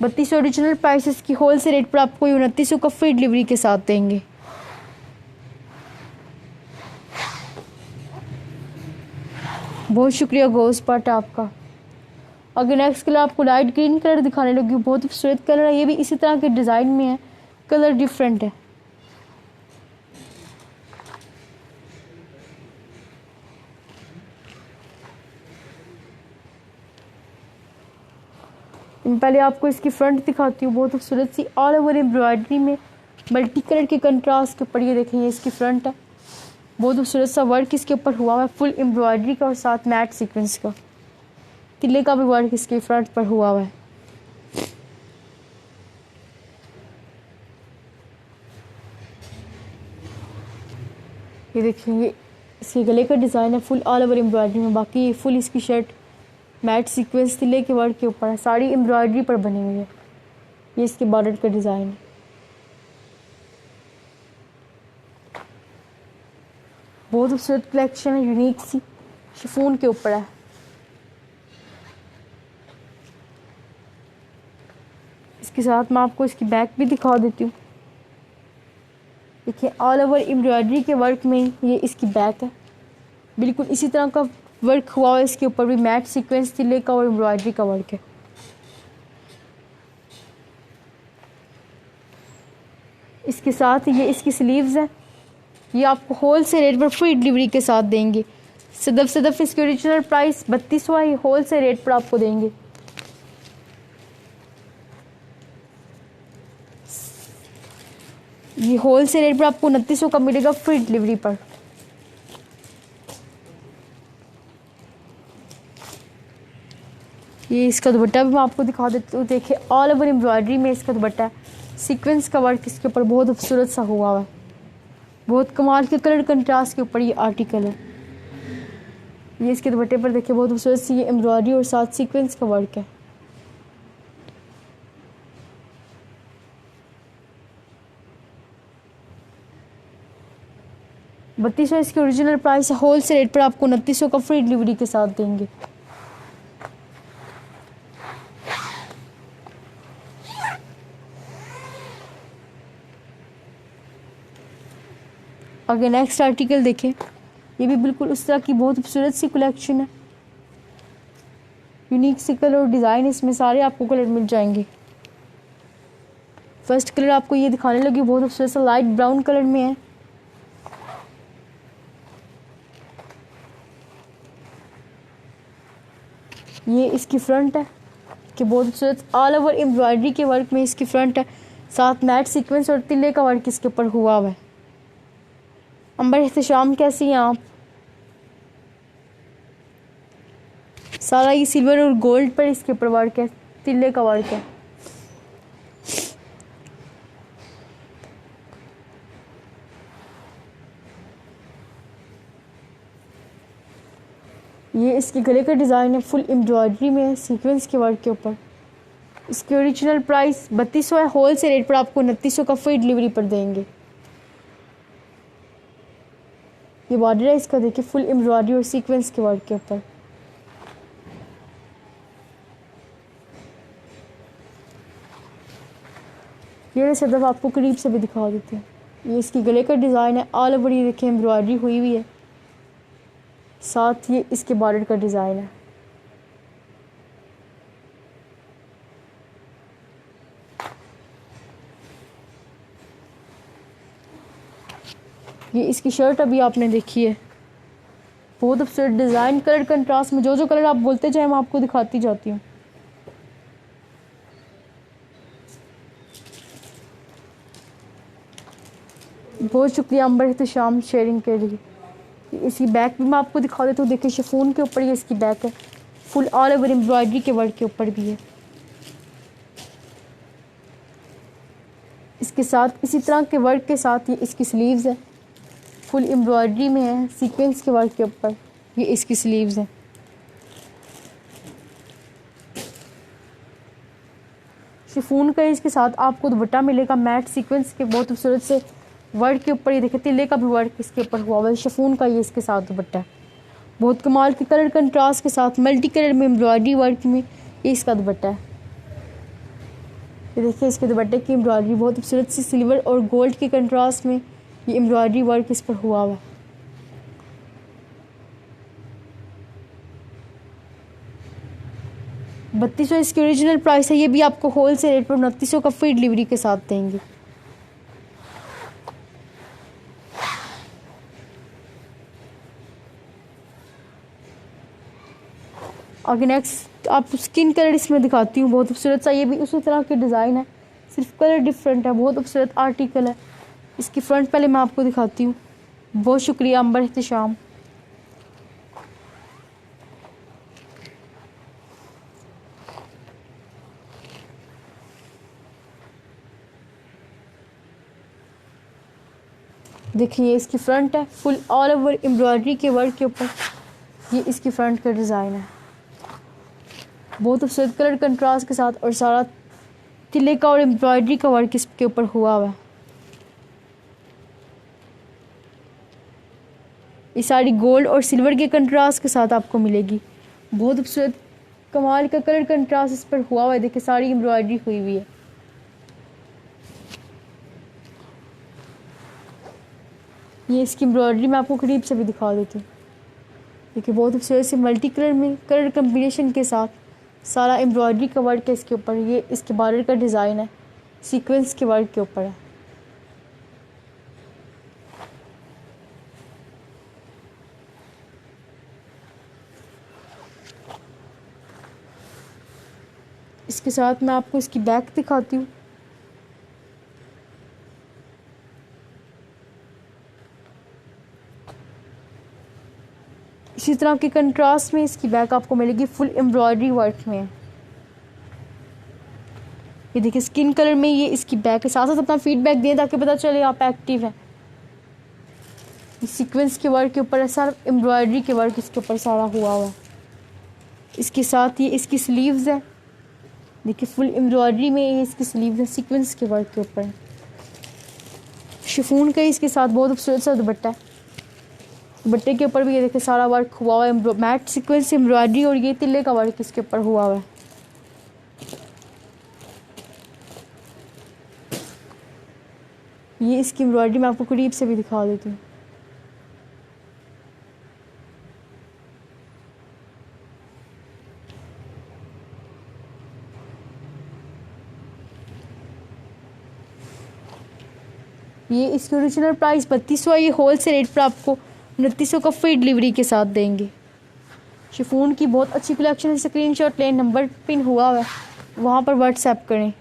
A: 3200 ओरिजिनल प्राइस की, होल सेल रेट पर आपको ये 2900 का फ्री डिलीवरी के साथ देंगे। बहुत शुक्रिया गोस पाट आपका। अगर नेक्स्ट कलर आपको लाइट ग्रीन कलर दिखाने लगी, बहुत खूबसूरत कलर है, ये भी इसी तरह के डिज़ाइन में है, कलर डिफरेंट है। पहले आपको इसकी फ्रंट दिखाती हूँ, बहुत खूबसूरत सी ऑल ओवर एम्ब्रॉयडरी में मल्टी कलर के कंट्रास्ट के ऊपर ये देखें, ये इसकी फ्रंट है। बहुत खूबसूरत सा वर्क इसके ऊपर हुआ है, फुल एम्ब्रॉयडरी का और साथ मैट सीक्वेंस का, तिल्ले का भी वर्क इसके फ्रंट पर हुआ है। ये देखिए ये इसके गले का डिज़ाइन है, फुल ऑल ओवर एम्ब्रॉयडरी में। बाकी ये फुल इसकी शर्ट मैट सीक्वेंस तिल्ले के वर्क के ऊपर है, साड़ी एम्ब्रॉयडरी पर बनी हुई है। ये इसके बॉर्डर का डिज़ाइन है। बहुत खूबसूरत कलेक्शन है, यूनिक सी, शिफॉन के ऊपर है। इसके साथ मैं आपको इसकी बैक भी दिखा देती हूँ। देखिए ऑल ओवर एम्ब्रॉयडरी के वर्क में ये इसकी बैक है, बिल्कुल इसी तरह का वर्क हुआ है इसके ऊपर भी, मैट सीक्वेंस तिल्ले का और एम्ब्रॉयडरी का वर्क है। इसके साथ ये इसकी स्लीव्स है, ये आपको होल सेल रेट पर फ्री डिलीवरी के साथ देंगे। सदफ इसकी ओरिजिनल प्राइस 3200 है, ये होल सेल रेट पर आपको देंगे। ये होल सेल रेट पर आपको 2900 का मिलेगा फ्री डिलीवरी पर। ये इसका दुपट्टा भी मैं आपको दिखा देती हूँ। देखिए ऑल ओवर एम्ब्रॉयडरी में इसका दुपट्टा है, सीक्वेंस का वर्क इसके ऊपर बहुत खूबसूरत सा हुआ है, बहुत कमाल के कलर कंट्रास्ट के ऊपर ये आर्टिकल है। ये इसके दुपट्टे पर देखिए बहुत खूबसूरत सी ये एम्ब्रॉयडरी और साथ सीक्वेंस का वर्क है। बत्तीस सौ इसकी ओरिजिनल प्राइस है, होल सेल रेट पर आपको 2900 का फ्री डिलीवरी के साथ देंगे। अगर नेक्स्ट आर्टिकल देखें, ये भी बिल्कुल उस तरह की बहुत खूबसूरत सी कलेक्शन है, यूनिक सी कलर और डिज़ाइन इसमें सारे आपको कलर मिल जाएंगे। फर्स्ट कलर आपको ये दिखाने लगी बहुत खूबसूरत सा लाइट ब्राउन कलर में है। ये इसकी फ्रंट है कि बहुत खूबसूरत ऑल ओवर एम्ब्रॉयडरी के वर्क में इसकी फ्रंट है, साथ मैट सीक्वेंस और तिल्ले का वर्क इसके ऊपर हुआ हुआ है। अंबर एहतशाम कैसी हैं आप? सारा ये सिल्वर और गोल्ड पर इसके ऊपर वर्क है, तिल्ले का वर्क है। ये इसके गले का डिज़ाइन है, फुल एम्ब्रॉयडरी में है, सीक्वेंस के वर्क के ऊपर। इसकी ओरिजिनल प्राइस 3200 है, होल सेल रेट पर आपको 2900 का फ्री डिलीवरी पर देंगे। ये बॉर्डर है इसका, देखिए फुल एम्ब्रॉयडरी और सीक्वेंस के वर्क के ऊपर। ये सदफ आपको करीब से भी दिखा देते हैं। ये इसकी गले का डिज़ाइन है, ऑल ओवर ये देखिए एम्ब्रॉयडरी हुई हुई है, साथ ये इसके बॉर्डर का डिज़ाइन है। ये इसकी शर्ट अभी आपने देखी है, बहुत खूबसूरत डिज़ाइन, कलर कंट्रास्ट में जो कलर आप बोलते जाए मैं आपको दिखाती जाती हूँ। बहुत शुक्रिया अंबर एहतशाम शेयरिंग के लिए। इसकी बैक भी मैं आपको दिखा देती हूँ। देखिए शिफॉन के ऊपर ये इसकी बैक है, फुल ऑल ओवर एम्ब्रॉयडरी के वर्क के ऊपर भी है। इसके साथ इसी तरह के वर्क के साथ ये इसकी स्लीव्स है, फुल एम्ब्रॉयडरी में है, सीक्वेंस के वर्क के ऊपर ये इसकी स्लीव्स हैं। शिफॉन का इसके साथ आपको दुपट्टा मिलेगा मैट सीक्वेंस के बहुत खूबसूरत से वर्क के ऊपर। ये देखिए तिल्ले का भी वर्क इसके ऊपर हुआ हुआ है। शिफॉन का ये इसके साथ दुपट्टा है, बहुत कमाल के कलर कंट्रास्ट के साथ मल्टी कलर में एम्ब्रॉयडरी वर्क में ये इसका दुपट्टा है। ये देखिए इसके दुपट्टे की एम्ब्रॉयडरी बहुत खूबसूरत सी सिल्वर और गोल्ड के कंट्रास्ट में ये एम्ब्रॉयडरी वर्क इस पर हुआ हुआ है। 3200 इसकी ओरिजिनल प्राइस है। ये भी आपको होल सेल रेट पर 2900 का फ्री डिलीवरी के साथ देंगे। आगे नेक्स्ट आप स्किन कलर इसमें दिखाती हूँ, बहुत खूबसूरत सा, ये भी उसी तरह के डिज़ाइन है, सिर्फ कलर डिफरेंट है, बहुत खूबसूरत आर्टिकल है। इसकी फ्रंट पहले मैं आपको दिखाती हूँ। बहुत शुक्रिया अंबर एहतशाम। देखिए इसकी फ्रंट है, फुल ऑल ओवर एम्ब्रॉयडरी के वर्क के ऊपर ये इसकी फ्रंट का डिज़ाइन है, बहुत खूबसूरत कलर कंट्रास्ट के साथ और सारा तिल्ले का और एम्ब्रॉयडरी का वर्क इसके ऊपर हुआ हुआ है। ये सारी गोल्ड और सिल्वर के कंट्रास्ट के साथ आपको मिलेगी, बहुत खूबसूरत कमाल का कलर कंट्रास्ट इस पर हुआ हुआ है। देखिए सारी एम्ब्रॉयडरी हुई हुई है। ये इसकी एम्ब्रॉयडरी मैं आपको करीब से भी दिखा देती हूँ। देखिए बहुत खूबसूरत से मल्टी कलर में कलर कम्बिनेशन के साथ सारा एम्ब्रॉयडरी का वर्क है इसके ऊपर। ये इसके बॉर्डर का डिज़ाइन है, सीक्वेंस के वर्क के ऊपर है। इसके साथ मैं आपको इसकी बैक दिखाती हूँ। इसी तरह के कंट्रास्ट में इसकी बैक आपको मिलेगी फुल एम्ब्रॉयडरी वर्क में। ये देखिए स्किन कलर में ये इसकी बैक है। साथ साथ अपना फीडबैक दें ताकि पता चले आप एक्टिव हैं। सीक्वेंस के वर्क के ऊपर सारा एम्ब्रॉयडरी के वर्क इसके ऊपर सारा हुआ है। इसके साथ ये इसकी स्लीव्स है, देखिए फुल एम्ब्रॉयडरी में ये इसकी स्लीव्स है सीक्वेंस के वर्क के ऊपर। शिफॉन का इसके साथ बहुत खूबसूरत सा दुपट्टा है। दुपट्टे के ऊपर भी ये देखिए सारा वर्क हुआ है, मैट सीक्वेंस एम्ब्रॉयडरी और ये तिल्ले का वर्क इसके ऊपर हुआ है। ये इसकी एम्ब्रॉयडरी मैं आपको करीब से भी दिखा देती हूँ। ये इसकी ओरिजिनल प्राइस 3200 है। ये होल सेल रेट पर आपको 2900 का फ्री डिलीवरी के साथ देंगे। शिफॉन की बहुत अच्छी कलेक्शन है। स्क्रीनशॉट लें, नंबर पिन हुआ है वहाँ पर व्हाट्सएप करें।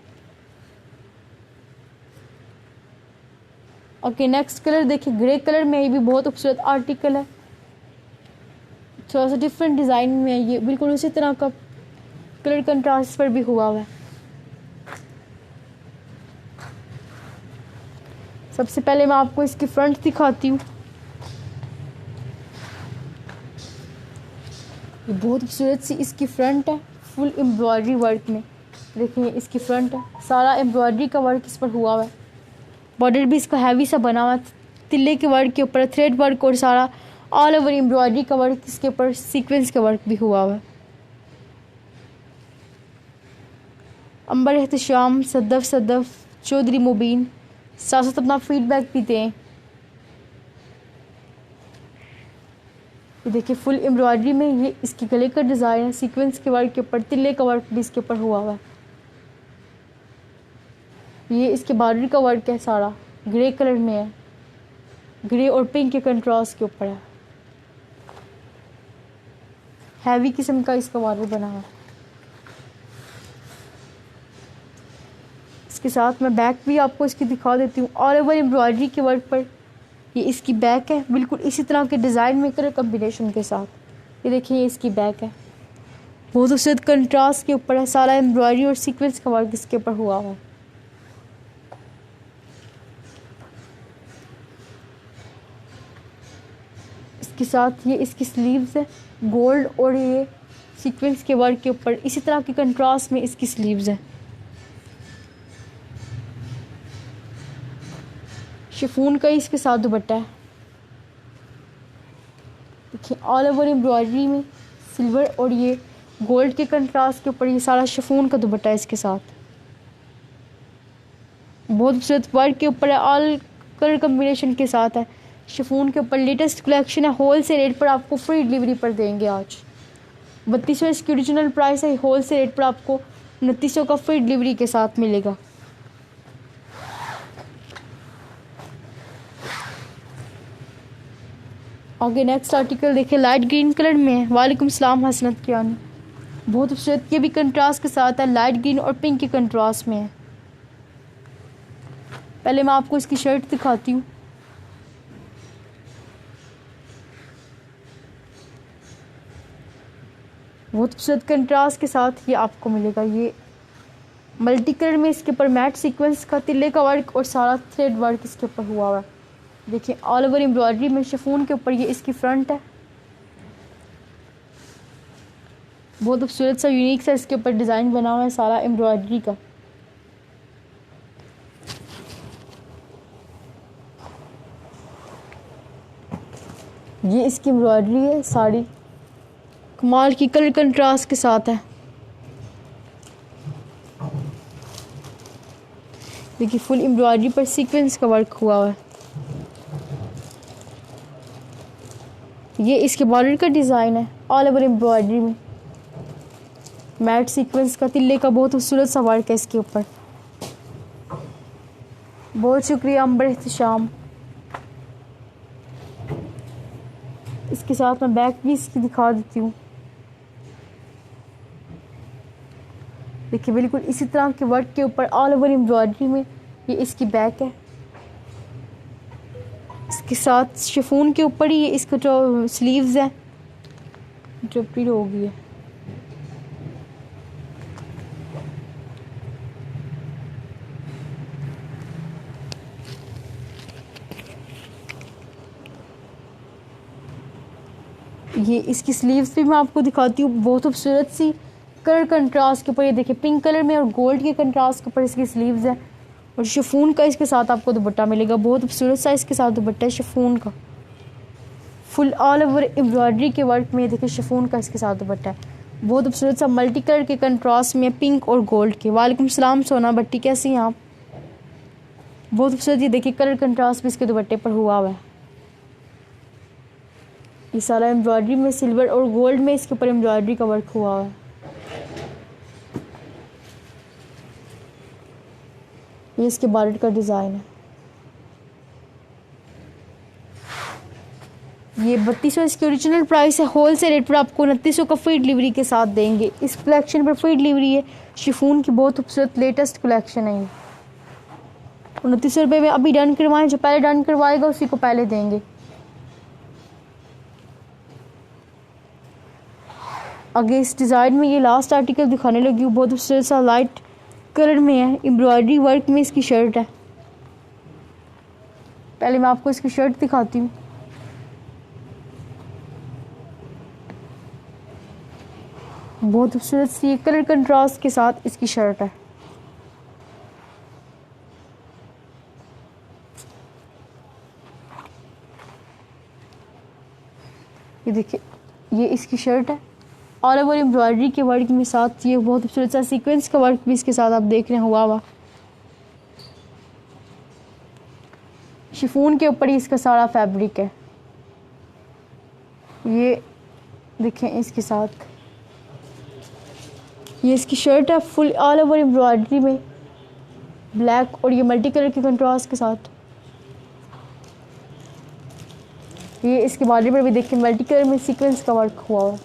A: ओके नेक्स्ट कलर देखिए ग्रे कलर में, ये भी बहुत खूबसूरत आर्टिकल है। थोड़ा सा डिफरेंट डिज़ाइन में है। ये बिल्कुल उसी तरह का कलर कंट्रास्ट पर भी हुआ है। सबसे पहले मैं आपको इसकी फ्रंट दिखाती हूँ। ये बहुत खूबसूरत सी इसकी फ्रंट है फुल एम्ब्रॉयडरी वर्क में। देखिए इसकी फ्रंट है, सारा एम्ब्रॉयडरी का वर्क इस पर हुआ है। बॉर्डर भी इसका हैवी सा बना हुआ है, तिल्ले के वर्क के ऊपर थ्रेड वर्क और सारा ऑल ओवर एम्ब्रॉयडरी का वर्क, इसके ऊपर सीक्वेंस का वर्क भी हुआ है। अंबर एहतशाम, सदफ सदफ, चौधरी मुबीन, साथ साथ अपना फीडबैक भी दें। ये देखिए फुल एम्ब्रॉयडरी में ये इसके गले का डिज़ाइन है, सीक्वेंस के वर्क के ऊपर तिल्ले का वर्क भी इसके ऊपर हुआ है। ये इसके बॉर्डर का वर्क है, सारा ग्रे कलर में है, ग्रे और पिंक के कंट्रास्ट के ऊपर है। हैवी किस्म का इसका बॉर्डर बना है। इसके साथ मैं बैक भी आपको इसकी दिखा देती हूँ। ऑल ओवर एम्ब्रॉयडरी के वर्क पर ये इसकी बैक है, बिल्कुल इसी तरह के डिज़ाइन में कलर कम्बिनेशन के साथ। ये देखिए ये इसकी बैक है, बहुत खूबसूरत कंट्रास्ट के ऊपर है, सारा एम्ब्रॉयडरी और सीक्वेंस का वर्क इसके ऊपर हुआ है। इसके साथ ये इसकी स्लीव्स है, गोल्ड और ये सीक्वेंस के वर्क के ऊपर इसी तरह के कंट्रास्ट में इसकी स्लीव्स है। शिफॉन का इसके साथ दुपट्टा है। देखिए ऑल ओवर एम्ब्रॉयडरी में सिल्वर और ये गोल्ड के कंट्रास्ट के ऊपर ये सारा शिफॉन का दुपट्टा है इसके साथ। बहुत खूबसूरत वर्क के ऊपर है, ऑल कलर कम्बिनेशन के साथ है। शिफॉन के ऊपर लेटेस्ट कलेक्शन है, होल सेल रेट पर आपको फ्री डिलीवरी पर देंगे। आज 3200 इसकी ओरिजिनल प्राइस है, होल सेल रेट पर आपको 2900 का फ्री डिलीवरी के साथ मिलेगा। आगे नेक्स्ट आर्टिकल देखिए लाइट ग्रीन कलर में है। वालेकुम सलाम हसनत कियानी, बहुत खूबसूरत, ये भी कंट्रास्ट के साथ है, लाइट ग्रीन और पिंक के कंट्रास्ट में है। पहले मैं आपको इसकी शर्ट दिखाती हूँ। बहुत खूबसूरत कंट्रास्ट के साथ ये आपको मिलेगा। ये मल्टी कलर में इसके ऊपर मैट सीक्वेंस का तिल्ले का वर्क और सारा थ्रेड वर्क इसके ऊपर हुआ हुआ है। देखिए ऑल ओवर एम्ब्रॉयडरी में शिफॉन के ऊपर ये इसकी फ्रंट है। बहुत खूबसूरत सा यूनिक सा इसके ऊपर डिज़ाइन बना हुआ है सारा एम्ब्रॉयडरी का। ये इसकी एम्ब्रॉयडरी है, साड़ी कमाल की कलर कंट्रास्ट के साथ है। देखिए फुल एम्ब्रॉयडरी पर सीक्वेंस का वर्क हुआ है। ये इसके बॉर्डर का डिज़ाइन है, ऑल ओवर एम्ब्रॉयडरी में मैट सीक्वेंस का तिल्ले का बहुत खूबसूरत सा वर्क है इसके ऊपर। बहुत शुक्रिया अंबर एहतशाम। इसके साथ मैं बैक भी इसकी दिखा देती हूँ। देखिए बिल्कुल इसी तरह के वर्क के ऊपर ऑल ओवर एम्ब्रॉयडरी में ये इसकी बैक है। इसके साथ शिफॉन के ऊपर ही ये इसका जो स्लीव्स है रिपीट हो गई है। ये इसकी स्लीव्स भी मैं आपको दिखाती हूँ, बहुत खूबसूरत सी कलर कंट्रास्ट के ऊपर। ये देखिए पिंक कलर में और गोल्ड के कंट्रास्ट के ऊपर इसकी स्लीव्स है, और शिफॉन का इसके साथ आपको दुपट्टा मिलेगा। बहुत खूबसूरत सा इसके साथ दुपट्टा है शिफॉन का, फुल ऑल ओवर एम्ब्रॉयडरी के वर्क में। देखिए शिफॉन का इसके साथ दुपट्टा है, बहुत खूबसूरत सा मल्टी कलर के कंट्रास्ट में, पिंक और गोल्ड के। वालेकुम सलाम सोना भट्टी, कैसी हैं आप? बहुत खूबसूरत। ये देखिए कलर कंट्रास्ट भी इसके दुपट्टे पर हुआ हुआ है। ये सारा एम्ब्रॉयडरी में, सिल्वर और गोल्ड में इसके ऊपर एम्ब्रॉयडरी का वर्क हुआ हुआ है। ये इसके बार्डर का डिज़ाइन है। ये 3200 इसकी ओरिजिनल प्राइस है। होल सेल रेट पर आपको 2900 का फ्री डिलीवरी के साथ देंगे। इस कलेक्शन पर फ्री डिलीवरी है। शिफॉन की बहुत खूबसूरत लेटेस्ट कलेक्शन है ये। 2900 रुपये में अभी डन करवाएं, जो पहले डन करवाएगा उसी को पहले देंगे। आगे इस डिज़ाइन में ये लास्ट आर्टिकल दिखाने लगी हूँ, बहुत खूबसूरत सा लाइट कलर में है, एम्ब्रॉयडरी वर्क में इसकी शर्ट है। पहले मैं आपको इसकी शर्ट दिखाती हूँ। बहुत खूबसूरत सी कलर कंट्रास्ट के साथ इसकी शर्ट है। ये देखिए ये इसकी शर्ट है, ऑल ओवर एम्ब्रॉयडरी के वर्क में साथ ये बहुत खूबसूरत सा सीक्वेंस का वर्क भी इसके साथ आप देख रहे हैं हुआ। शिफॉन के ऊपर ही इसका सारा फैब्रिक है। ये देखें इसके साथ ये इसकी शर्ट है, फुल ऑल ओवर एम्ब्रॉयडरी में, ब्लैक और ये मल्टी कलर के कंट्रास्ट के साथ। ये इसके बॉडी पर भी देखिए मल्टी कलर में सीक्वेंस का वर्क हुआ है।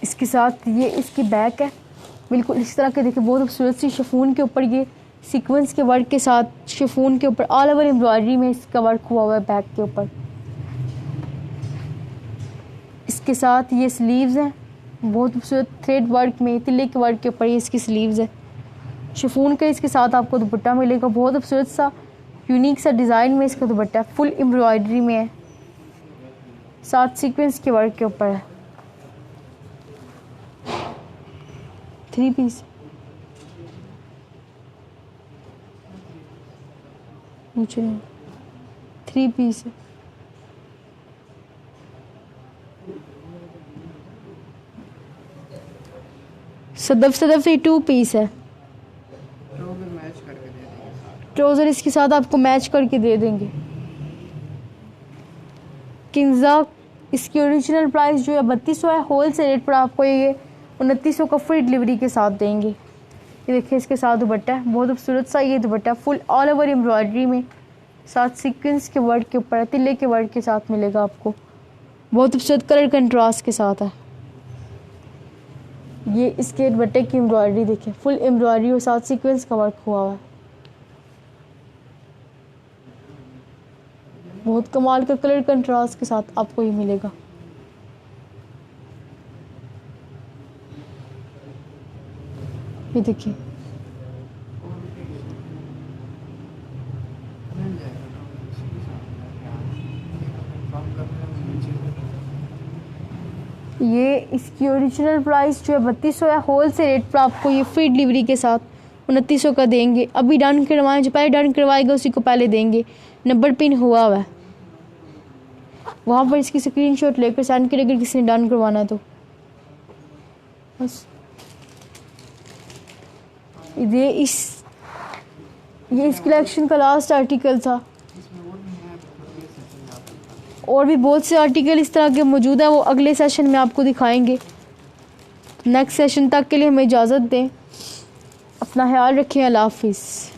A: इसके साथ ये इसकी बैक है, बिल्कुल इस तरह के देखिए बहुत खूबसूरत सी शिफॉन के ऊपर ये सीक्वेंस के वर्क के साथ, शिफॉन के ऊपर ऑल ओवर एम्ब्रॉयडरी में इसका वर्क हुआ हुआ है बैक के ऊपर। इसके साथ ये स्लीव्स हैं, बहुत खूबसूरत थ्रेड वर्क में, तिल्ले के वर्क के ऊपर ये इसकी स्लीव्स है। शिफॉन का इसके साथ आपको दुपट्टा मिलेगा, बहुत खूबसूरत सा यूनिक सा डिज़ाइन में इसका दुपट्टा है, फुल एम्ब्रॉयडरी में है, साथ सीक्वेंस के वर्क के ऊपर है। 3 पीस नीचे 3 पीस है। सदफ से 2 पीस है। ट्राउज़र इसके साथ आपको मैच करके दे देंगे। किंजा इसकी ओरिजिनल प्राइस जो है 3200 है, होल सेल रेट पर आपको ये 2900 का फ्री डिलीवरी के साथ देंगे। ये देखिए इसके साथ दुपट्टा है, बहुत खूबसूरत सा ये दुपट्टा फुल ऑल ओवर एम्ब्रॉयडरी में, साथ सीक्वेंस के वर्क के ऊपर, तिल्ले के वर्क के साथ मिलेगा आपको, बहुत खूबसूरत कलर कंट्रास्ट के साथ है। ये इसके दुपट्टे की एम्ब्रॉयडरी देखिए, फुल एम्ब्रॉयडरी और साथ सीक्वेंस का वर्क हुआ है। बहुत कमाल का कलर कंट्रास्ट के साथ आपको ये मिलेगा। ये देखिए ये इसकी ओरिजिनल प्राइस जो है 3200 है, होल सेल रेट पर आपको ये फ्री डिलीवरी के साथ 2900 का देंगे। अभी डन करवाएं, जो पहले डन करवाएगा उसी को पहले देंगे। नंबर पिन हुआ है वहाँ पर, इसकी स्क्रीनशॉट लेकर सेंड करें अगर किसी ने डन करवाना तो। बस ये इस कलेक्शन का लास्ट आर्टिकल था। और भी बहुत से आर्टिकल इस तरह के मौजूद है, वो अगले सेशन में आपको दिखाएंगे। नेक्स्ट सेशन तक के लिए हमें इजाज़त दें, अपना ख्याल रखें, अल्लाह हाफिज़।